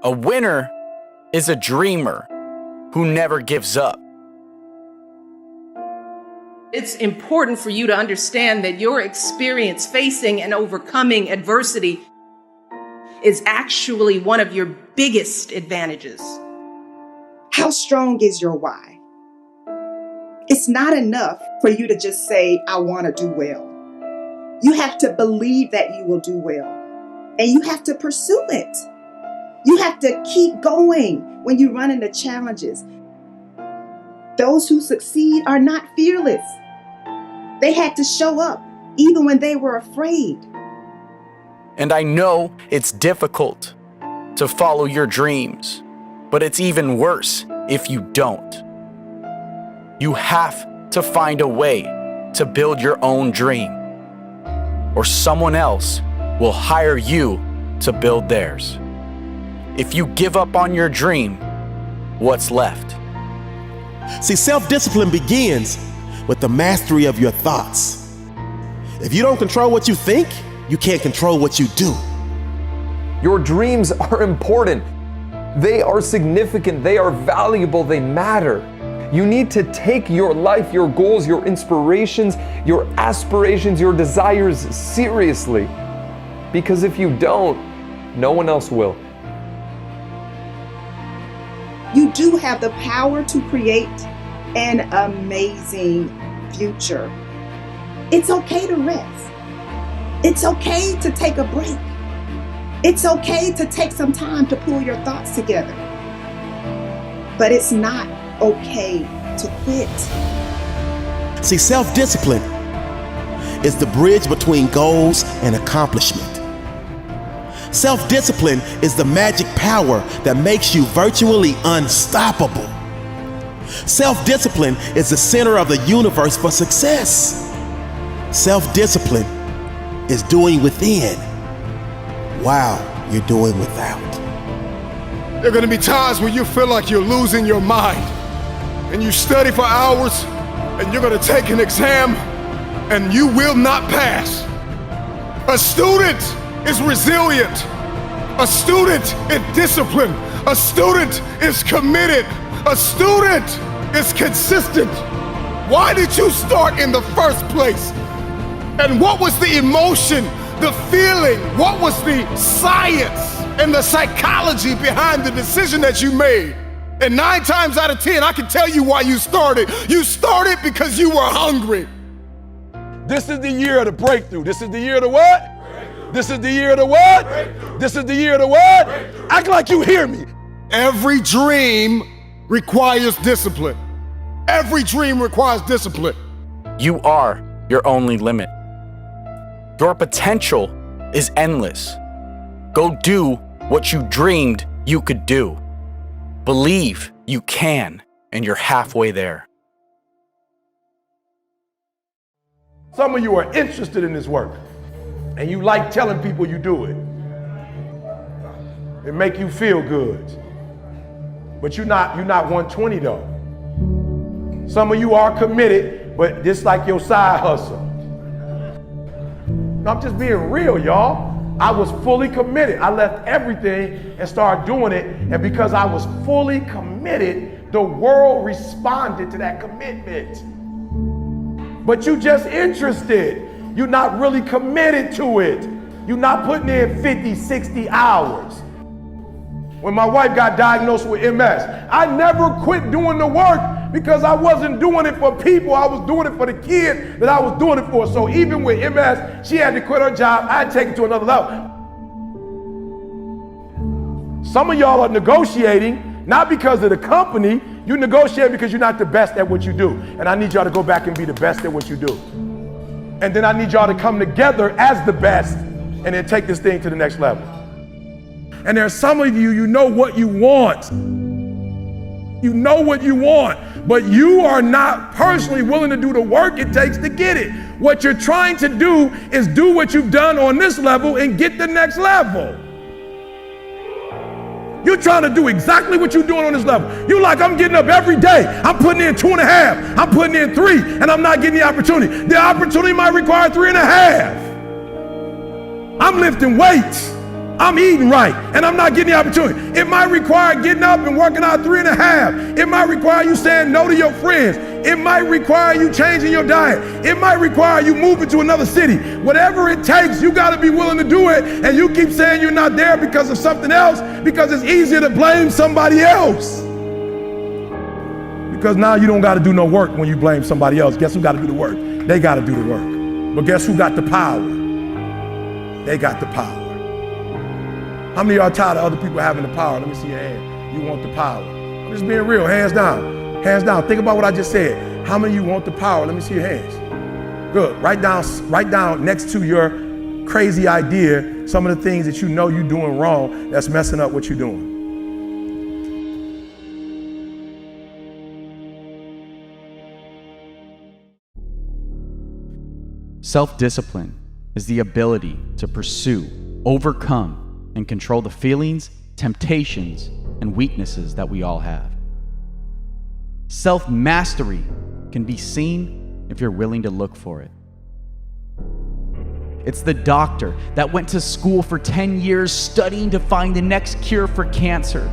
A winner is a dreamer who never gives up. It's important for you to understand that your experience facing and overcoming adversity is actually one of your biggest advantages. How strong is your why? It's not enough for you to just say, I want to do well. You have to believe that you will do well, and you have to pursue it. You have to keep going when you run into challenges. Those who succeed are not fearless. They had to show up even when they were afraid. And I know it's difficult to follow your dreams, but it's even worse if you don't. You have to find a way to build your own dream, or someone else will hire you to build theirs. If you give up on your dream, what's left? See, self-discipline begins with the mastery of your thoughts. If you don't control what you think, you can't control what you do. Your dreams are important. They are significant. They are valuable. They matter. You need to take your life, your goals, your inspirations, your aspirations, your desires seriously. Because if you don't, no one else will. You do have the power to create an amazing future. It's okay to rest. It's okay to take a break. It's okay to take some time to pull your thoughts together. But it's not okay to quit. See, self-discipline is the bridge between goals and accomplishment. Self-discipline is the magic power that makes you virtually unstoppable. Self-discipline is the center of the universe for success. Self-discipline is doing within while you're doing without. There are going to be times when you feel like you're losing your mind, and you study for hours, and you're going to take an exam, and you will not pass. A student is resilient. A student is disciplined. A student is committed. A student is consistent. Why did you start in the first place? And what was the emotion, the feeling? What was the science and the psychology behind the decision that you made? And 9 times out of 10, I can tell you why you started. You started because you were hungry. This is the year of the breakthrough. This is the year of the what? Breakthrough. This is the year of the what? Breakthrough. This is the year of the what? Breakthrough. Act like you hear me. Every dream requires discipline. Every dream requires discipline. You are your only limit. Your potential is endless. Go do what you dreamed you could do. Believe you can, and you're halfway there. Some of you are interested in this work, and you like telling people you do it. It make you feel good. But you're not 120 though. Some of you are committed, but this like your side hustle. I'm just being real, y'all. I was fully committed. I left everything and started doing it. And because I was fully committed, the world responded to that commitment. But you just interested. You're not really committed to it. You're not putting in 50, 60 hours. When my wife got diagnosed with MS, I never quit doing the work because I wasn't doing it for people. I was doing it for the kids that I was doing it for. So even with MS, she had to quit her job. I had to take it to another level. Some of y'all are negotiating, not because of the company. You negotiate because you're not the best at what you do. And I need y'all to go back and be the best at what you do. And then I need y'all to come together as the best and then take this thing to the next level. And there are some of you, you know what you want. You know what you want, but you are not personally willing to do the work it takes to get it. What you're trying to do is do what you've done on this level and get the next level. You're trying to do exactly what you're doing on this level. You're like, I'm getting up every day. I'm putting in 2.5. I'm putting in 3, and I'm not getting the opportunity. The opportunity might require 3.5. I'm lifting weights. I'm eating right, and I'm not getting the opportunity. It might require getting up and working out 3.5. It might require you saying no to your friends. It might require you changing your diet. It might require you moving to another city. Whatever it takes, you got to be willing to do it. And you keep saying you're not there because of something else, because it's easier to blame somebody else. Because now you don't got to do no work when you blame somebody else. Guess who got to do the work? They got to do the work. But guess who got the power? They got the power. How many of y'all tired of other people having the power? Let me see your hand. You want the power. I'm just being real. Hands down. Hands down. Think about what I just said. How many of you want the power? Let me see your hands. Good. Write down next to your crazy idea some of the things that you know you're doing wrong that's messing up what you're doing. Self-discipline is the ability to pursue, overcome, and control the feelings, temptations, and weaknesses that we all have. Self-mastery can be seen if you're willing to look for it. It's the doctor that went to school for 10 years studying to find the next cure for cancer.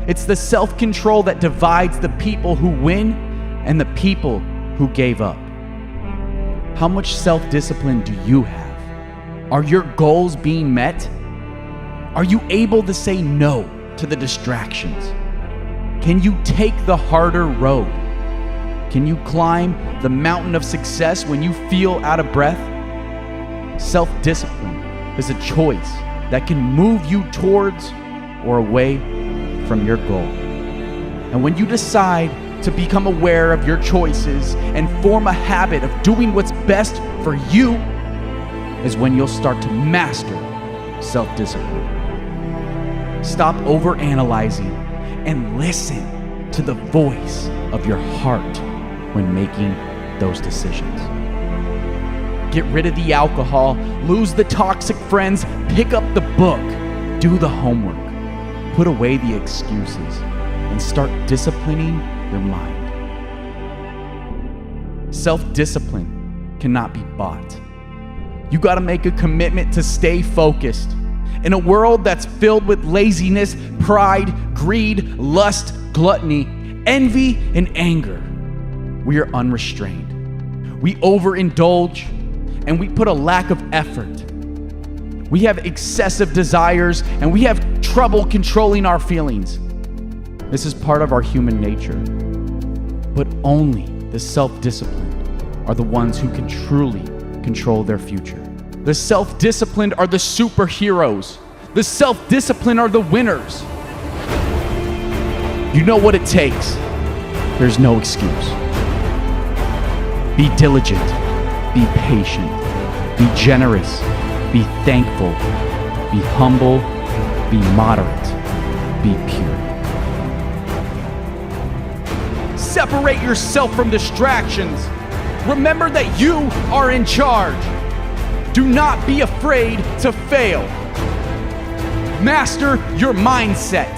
It's the self-control that divides the people who win and the people who gave up. How much self-discipline do you have? Are your goals being met? Are you able to say no to the distractions? Can you take the harder road? Can you climb the mountain of success when you feel out of breath? Self-discipline is a choice that can move you towards or away from your goal. And when you decide to become aware of your choices and form a habit of doing what's best for you, is when you'll start to master self-discipline. Stop overanalyzing and listen to the voice of your heart when making those decisions. Get rid of the alcohol, lose the toxic friends, pick up the book, do the homework, put away the excuses, and start disciplining your mind. Self-discipline cannot be bought. You got to make a commitment to stay focused. In a world that's filled with laziness, pride, greed, lust, gluttony, envy, and anger, we are unrestrained. We overindulge, and we put a lack of effort. We have excessive desires, and we have trouble controlling our feelings. This is part of our human nature. But only the self-disciplined are the ones who can truly control their future. The self-disciplined are the superheroes. The self-disciplined are the winners. You know what it takes. There's no excuse. Be diligent. Be patient. Be generous. Be thankful. Be humble. Be moderate. Be pure. Separate yourself from distractions. Remember that you are in charge. Do not be afraid to fail. Master your mindset.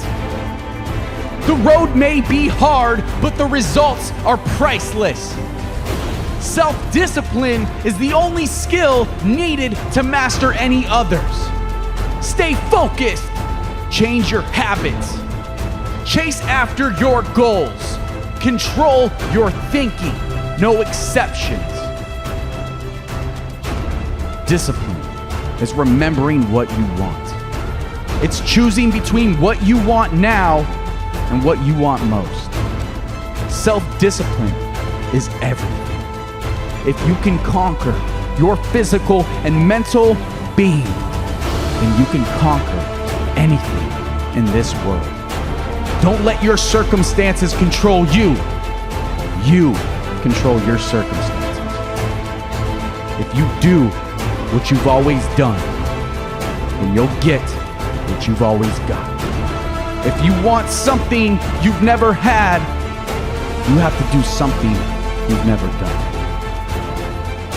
The road may be hard, but the results are priceless. Self-discipline is the only skill needed to master any others. Stay focused. Change your habits. Chase after your goals. Control your thinking. No exceptions. Discipline is remembering what you want. It's choosing between what you want now and what you want most. Self-discipline is everything. If you can conquer your physical and mental being, then you can conquer anything in this world. Don't let your circumstances control you. You control your circumstances. If you do what you've always done, then you'll get what you've always got. If you want something you've never had, you have to do something you've never done.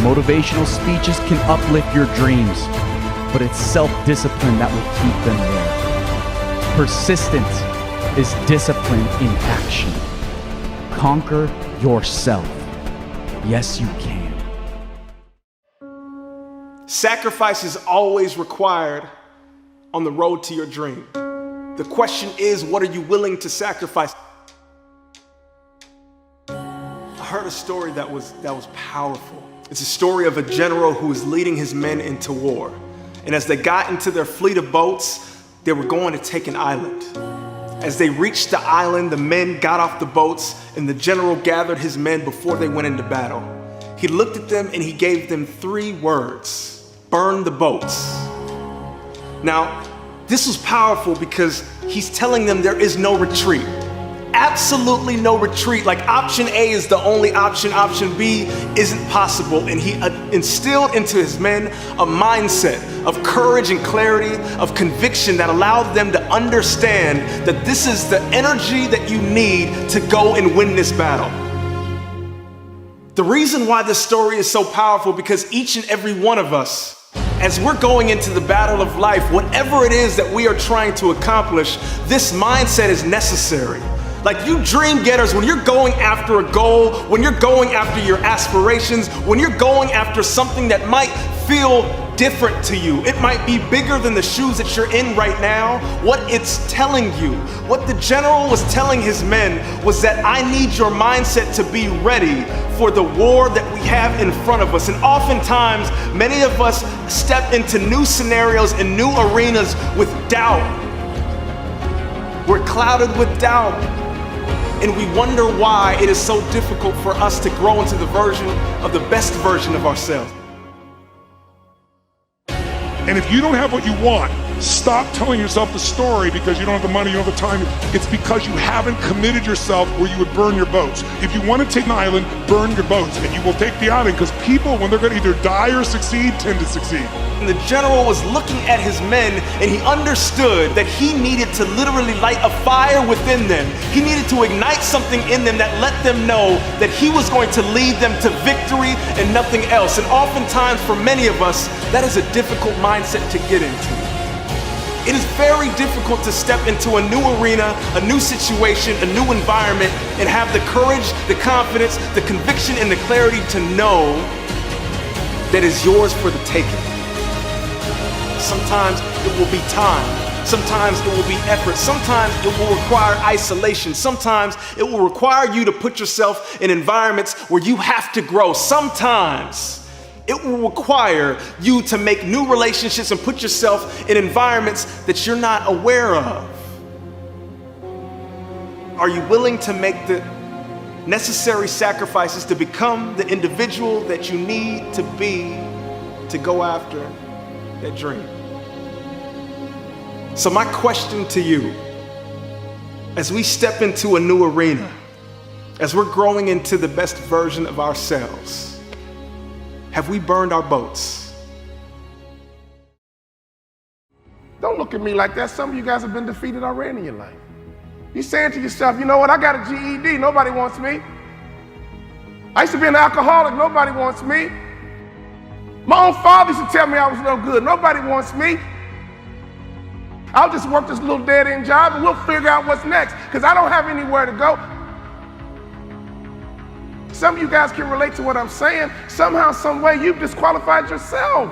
Motivational speeches can uplift your dreams, but it's self-discipline that will keep them there. Persistence is discipline in action. Conquer yourself. Yes, you can. Sacrifice is always required on the road to your dream. The question is, what are you willing to sacrifice? I heard a story that was powerful. It's a story of a general who was leading his men into war. And as they got into their fleet of boats, they were going to take an island. As they reached the island, the men got off the boats and the general gathered his men before they went into battle. He looked at them and he gave them 3 words: burn the boats. Now, this was powerful because he's telling them there is no retreat. Absolutely no retreat. Like option A is the only option. Option B isn't possible. And he instilled into his men a mindset of courage and clarity, of conviction that allowed them to understand that this is the energy that you need to go and win this battle. The reason why this story is so powerful, because each and every one of us, as we're going into the battle of life, whatever it is that we are trying to accomplish, this mindset is necessary. Like you dream getters, when you're going after a goal, when you're going after your aspirations, when you're going after something that might feel different to you, it might be bigger than the shoes that you're in right now, what it's telling you, what the general was telling his men was that I need your mindset to be ready for the war that we have in front of us. And oftentimes, many of us step into new scenarios and new arenas with doubt. We're clouded with doubt. And we wonder why it is so difficult for us to grow into the best version of ourselves. And if you don't have what you want, stop telling yourself the story because you don't have the money, you don't have the time. It's because you haven't committed yourself where you would burn your boats. If you want to take an island, burn your boats, and you will take the island, because people, when they're going to either die or succeed, tend to succeed. And the general was looking at his men and he understood that he needed to literally light a fire within them. He needed to ignite something in them that let them know that he was going to lead them to victory and nothing else. And oftentimes for many of us, that is a difficult mindset to get into. It is very difficult to step into a new arena, a new situation, a new environment, and have the courage, the confidence, the conviction, and the clarity to know that is yours for the taking. Sometimes it will be time. Sometimes it will be effort. Sometimes it will require isolation. Sometimes it will require you to put yourself in environments where you have to grow. Sometimes it will require you to make new relationships and put yourself in environments that you're not aware of. Are you willing to make the necessary sacrifices to become the individual that you need to be to go after that dream? So my question to you, as we step into a new arena, as we're growing into the best version of ourselves, have we burned our boats? Don't look at me like that. Some of you guys have been defeated already in your life. You're saying to yourself, you know what, I got a GED, nobody wants me. I used to be an alcoholic, nobody wants me. My own father used to tell me I was no good, nobody wants me. I'll just work this little dead-end job and we'll figure out what's next, because I don't have anywhere to go. Some of you guys can relate to what I'm saying. Somehow, some way, you've disqualified yourself.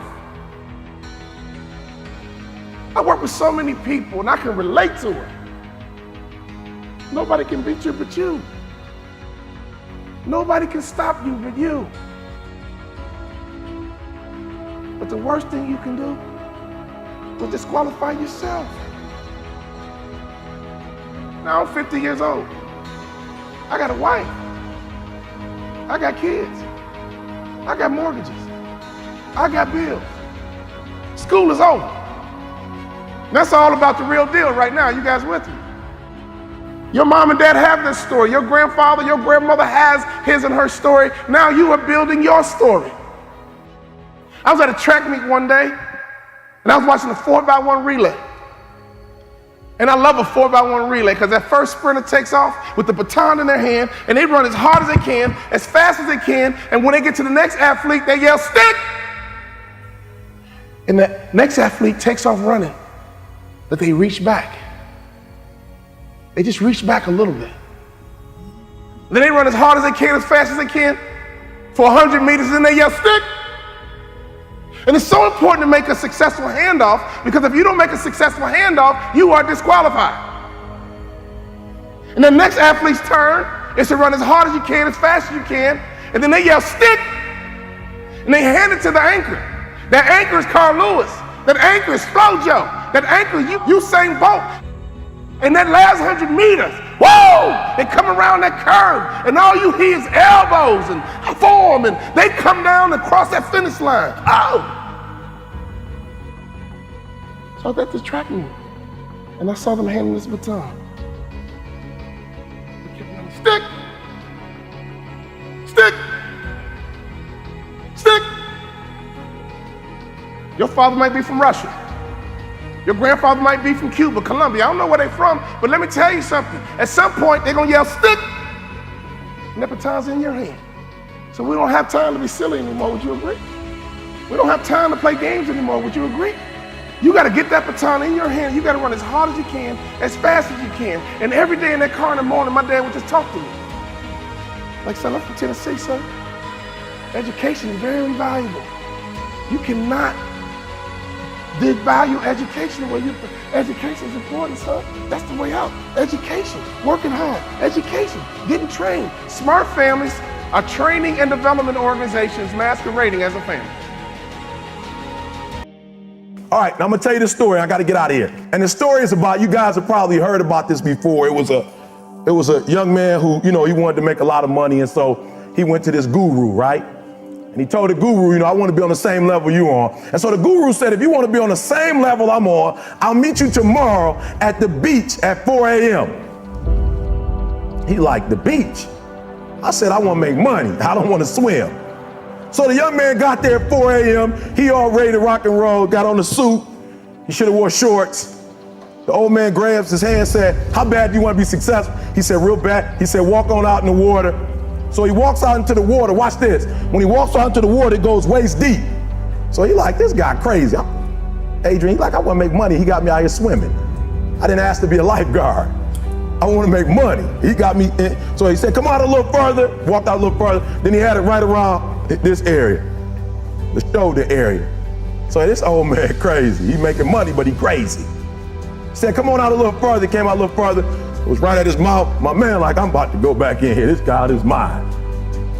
I work with so many people and I can relate to it. Nobody can beat you but you. Nobody can stop you but you. But the worst thing you can do is disqualify yourself. Now I'm 50 years old. I got a wife. I got kids. I got mortgages. I got bills. School is over. That's all about the real deal right now. You guys with me? Your mom and dad have this story. Your grandfather, your grandmother has his and her story. Now you are building your story. I was at a track meet one day, and I was watching a 4x1 relay. And I love a 4x1 relay because that first sprinter takes off with the baton in their hand, and they run as hard as they can, as fast as they can, and when they get to the next athlete, they yell, "Stick!" And the next athlete takes off running, but they reach back. They just reach back a little bit. Then they run as hard as they can, as fast as they can, for 100 meters, and they yell, "Stick!" And it's so important to make a successful handoff, because if you don't make a successful handoff, you are disqualified. And the next athlete's turn is to run as hard as you can, as fast as you can, and then they yell, stick, and they hand it to the anchor. That anchor is Carl Lewis. That anchor is Flojo. That anchor is Usain Bolt. And that last 100 meters, whoa, they come around that curve, and all you hear is elbows and form, and they come down and cross that finish line. Oh! So I was at this track meet, and I saw them handing this baton. They kept yelling, stick! Stick! Stick! Your father might be from Russia. Your grandfather might be from Cuba, Colombia. I don't know where they're from, but let me tell you something. At some point, they're gonna yell, stick! And that baton's in your hand. So we don't have time to be silly anymore, would you agree? We don't have time to play games anymore, would you agree? You gotta get that baton in your hand. You gotta run as hard as you can, as fast as you can. And every day in that car in the morning, my dad would just talk to me. Like, son, I'm from Tennessee, sir. Education is very valuable. You cannot devalue education the way education is important, son. That's the way out. Education, working hard, education, getting trained. Smart families are training and development organizations masquerading as a family. All right, now I'm gonna tell you the story. I gotta get out of here. And the story is about, you guys have probably heard about this before. It was a young man who, he wanted to make a lot of money, and so he went to this guru, right? And he told the guru, I want to be on the same level you on. And so the guru said, if you want to be on the same level I'm on, I'll meet you tomorrow at the beach at 4 a.m. He liked the beach. I said, I want to make money. I don't want to swim. So the young man got there at 4 a.m. He all ready to rock and roll, got on the suit. He should have wore shorts. The old man grabs his hand and said, how bad do you want to be successful? He said, real bad. He said, walk on out in the water. So he walks out into the water. Watch this. When he walks out into the water, it goes waist deep. So he like, this guy crazy. Adrian, he like, I want to make money. He got me out here swimming. I didn't ask to be a lifeguard. I want to make money. He got me in. So he said, come out a little further. Walked out a little further. Then he had it right around this area, the shoulder area. So this old man crazy. He making money, but he crazy. He said, come on out a little further. Came out a little further. It was right at his mouth. My man like, I'm about to go back in here. This God is mine.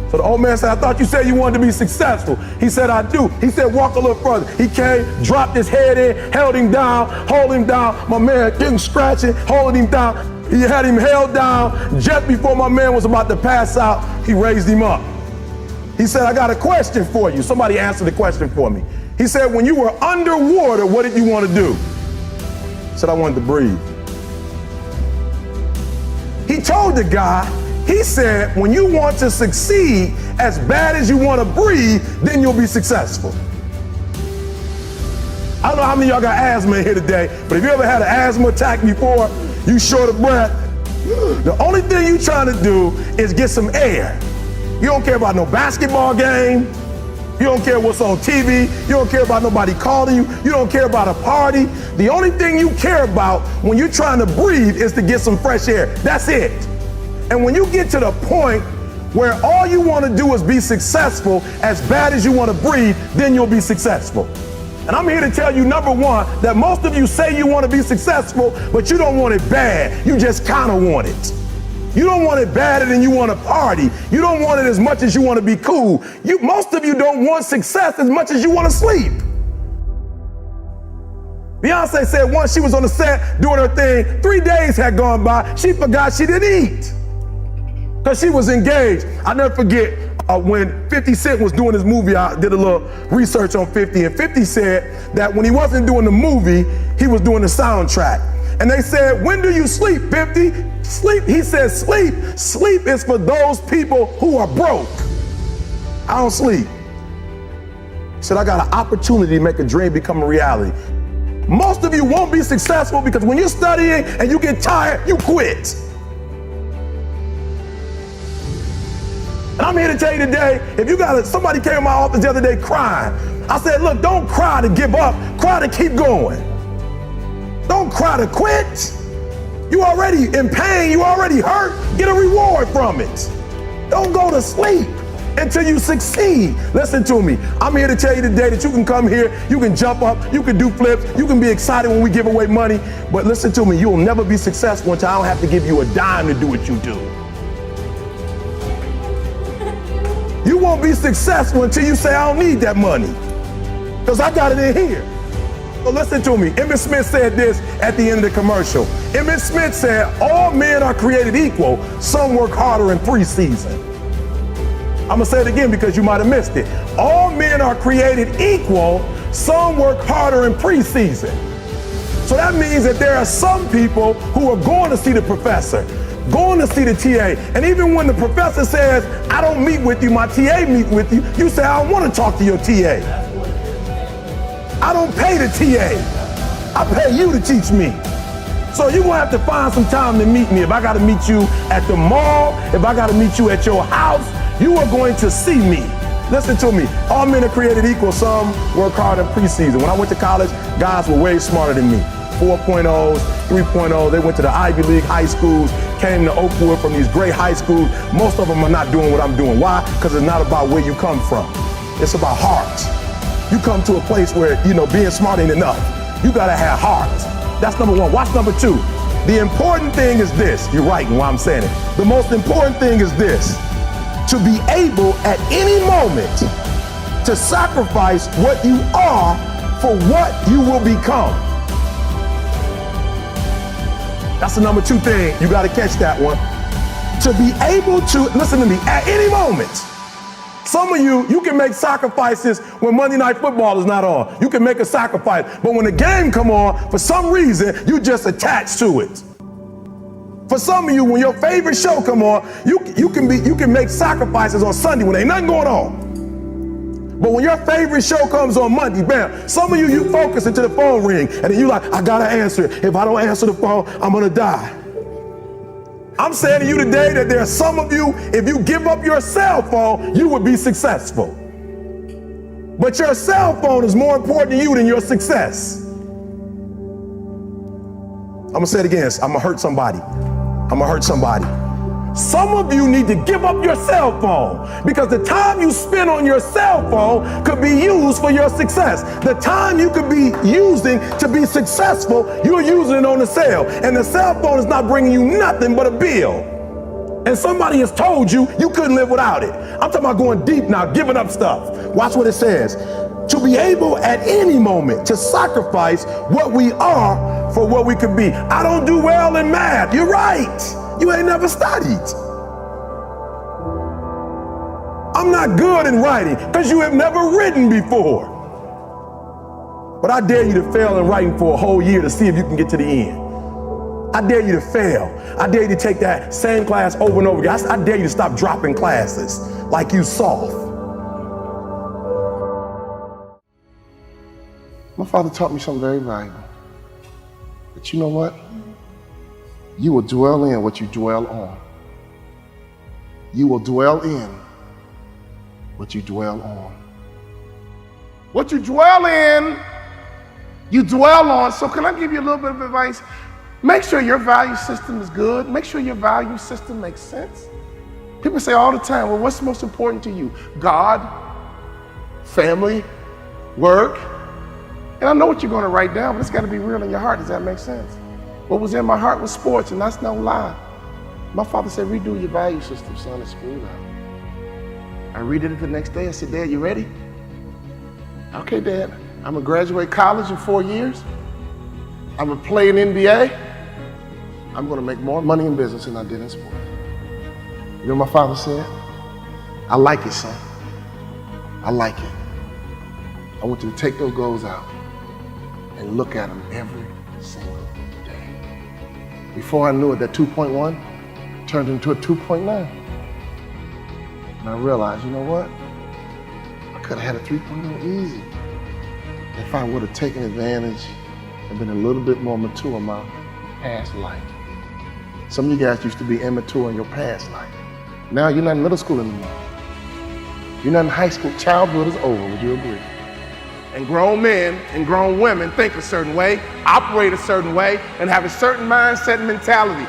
So the old man said, I thought you said you wanted to be successful. He said, I do. He said, walk a little further. He came, dropped his head in, held him down, hold him down. My man getting scratching, holding him down. He had him held down. Just before my man was about to pass out, he raised him up. He said, I got a question for you. Somebody answer the question for me. He said, when you were underwater, what did you want to do? He said, I wanted to breathe. He told the guy, he said, when you want to succeed as bad as you want to breathe, then you'll be successful. I don't know how many of y'all got asthma in here today, but if you ever had an asthma attack before, you short of breath, the only thing you trying to do is get some air. You don't care about no basketball game. You don't care what's on TV. You don't care about nobody calling you. You don't care about a party. The only thing you care about when you're trying to breathe is to get some fresh air. That's it. And when you get to the point where all you want to do is be successful as bad as you want to breathe, then you'll be successful. And I'm here to tell you, number one, that most of you say you want to be successful, but you don't want it bad. You just kind of want it. You don't want it badder than you want to party. You don't want it as much as you want to be cool. Most of you don't want success as much as you want to sleep. Beyonce said once she was on the set doing her thing, 3 days had gone by, she forgot she didn't eat because she was engaged. I'll never forget when 50 Cent was doing his movie, I did a little research on 50, and 50 said that when he wasn't doing the movie, he was doing the soundtrack. And they said, when do you sleep, 50? Sleep. He said, sleep. Sleep is for those people who are broke. I don't sleep. He said, I got an opportunity to make a dream become a reality. Most of you won't be successful because when you're studying and you get tired, you quit. And I'm here to tell you today, if you somebody came to my office the other day crying. I said, look, don't cry to give up, cry to keep going. Don't cry to quit. You already in pain, you already hurt. Get a reward from it. Don't go to sleep. until you succeed. Listen to me. I'm here to tell you today that you can come here, you can jump up, you can do flips, you can be excited when we give away money. But listen to me, you'll never be successful until I don't have to give you a dime to do what you do. You won't be successful until you say, I don't need that money, because I got it in here. So listen to me. Emmitt Smith said this at the end of the commercial. Emmitt Smith said, all men are created equal. Some work harder in preseason. I'm gonna say it again because you might have missed it. All men are created equal. Some work harder in preseason. So that means that there are some people who are going to see the professor, going to see the TA. And even when the professor says, I don't meet with you, my TA meet with you, you say, I don't want to talk to your TA. I don't pay the TA. I pay you to teach me. So you're gonna have to find some time to meet me. If I gotta meet you at the mall, if I gotta meet you at your house, you are going to see me. Listen to me. All men are created equal. Some work hard in preseason. When I went to college, guys were way smarter than me. 4.0s, 3.0s. They went to the Ivy League high schools, came to Oakwood from these great high schools. Most of them are not doing what I'm doing. Why? Because it's not about where you come from. It's about hearts. You come to a place where, being smart ain't enough. You gotta have hearts. That's number one. Watch number two. The important thing is this. You're right in why I'm saying it. The most important thing is this. To be able at any moment to sacrifice what you are for what you will become. That's the number two thing. You gotta catch that one. To be able to, listen to me, at any moment. Some of you can make sacrifices when Monday Night Football is not on. You can make a sacrifice, but when the game come on, for some reason, you just attach to it. For some of you, when your favorite show come on, you can make sacrifices on Sunday when ain't nothing going on. But when your favorite show comes on Monday, bam, some of you focus until the phone ring, and then you like, I gotta answer it. If I don't answer the phone, I'm gonna die. I'm saying to you today that there are some of you, if you give up your cell phone, you would be successful. But your cell phone is more important to you than your success. I'm gonna say it again. I'm gonna hurt somebody. Some of you need to give up your cell phone because the time you spend on your cell phone could be used for your success. The time you could be using to be successful, you're using it on the cell. And the cell phone is not bringing you nothing but a bill. And somebody has told you you couldn't live without it. I'm talking about going deep now, giving up stuff. Watch what it says. To be able at any moment to sacrifice what we are for what we could be. I don't do well in math. You're right. You ain't never studied. I'm not good in writing because you have never written before. But I dare you to fail in writing for a whole year to see if you can get to the end. I dare you to fail. I dare you to take that same class over and over again. I dare you to stop dropping classes like you soft. My father taught me something very valuable. But you know what? You will dwell in what you dwell on. You will dwell in what you dwell on. What you dwell in, you dwell on. So can I give you a little bit of advice? Make sure your value system is good. Make sure your value system makes sense. People say all the time, well, what's most important to you? God, family, work. And I know what you're going to write down, but it's got to be real in your heart. Does that make sense? What was in my heart was sports, and that's no lie. My father said, redo your value system, son, it's screwed up. I read it the next day. I said, Dad, you ready? Okay, Dad. I'm going to graduate college in 4 years. I'm going to play in NBA. I'm going to make more money in business than I did in sport. You know what my father said? I like it, son. I like it. I want you to take those goals out and look at them every single day. Before I knew it, that 2.1 turned into a 2.9. And I realized, you know what? I could have had a 3.0 easy if I would have taken advantage and been a little bit more mature in my past life. Some of you guys used to be immature in your past life. Now you're not in middle school anymore. You're not in high school. Childhood is over, would you agree? And grown men and grown women think a certain way, operate a certain way, and have a certain mindset and mentality.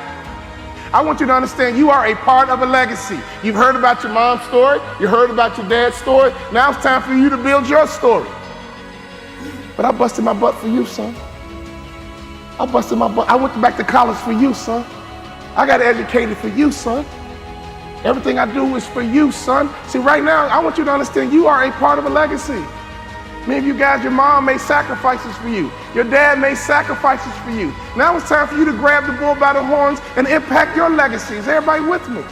I want you to understand you are a part of a legacy. You've heard about your mom's story. You heard about your dad's story. Now it's time for you to build your story. But I busted my butt for you, son. I busted my butt. I went back to college for you, son. I got educated for you, son. Everything I do is for you, son. See, right now, I want you to understand you are a part of a legacy. Many of you guys, your mom made sacrifices for you. Your dad made sacrifices for you. Now it's time for you to grab the bull by the horns and impact your legacy. Is everybody with me?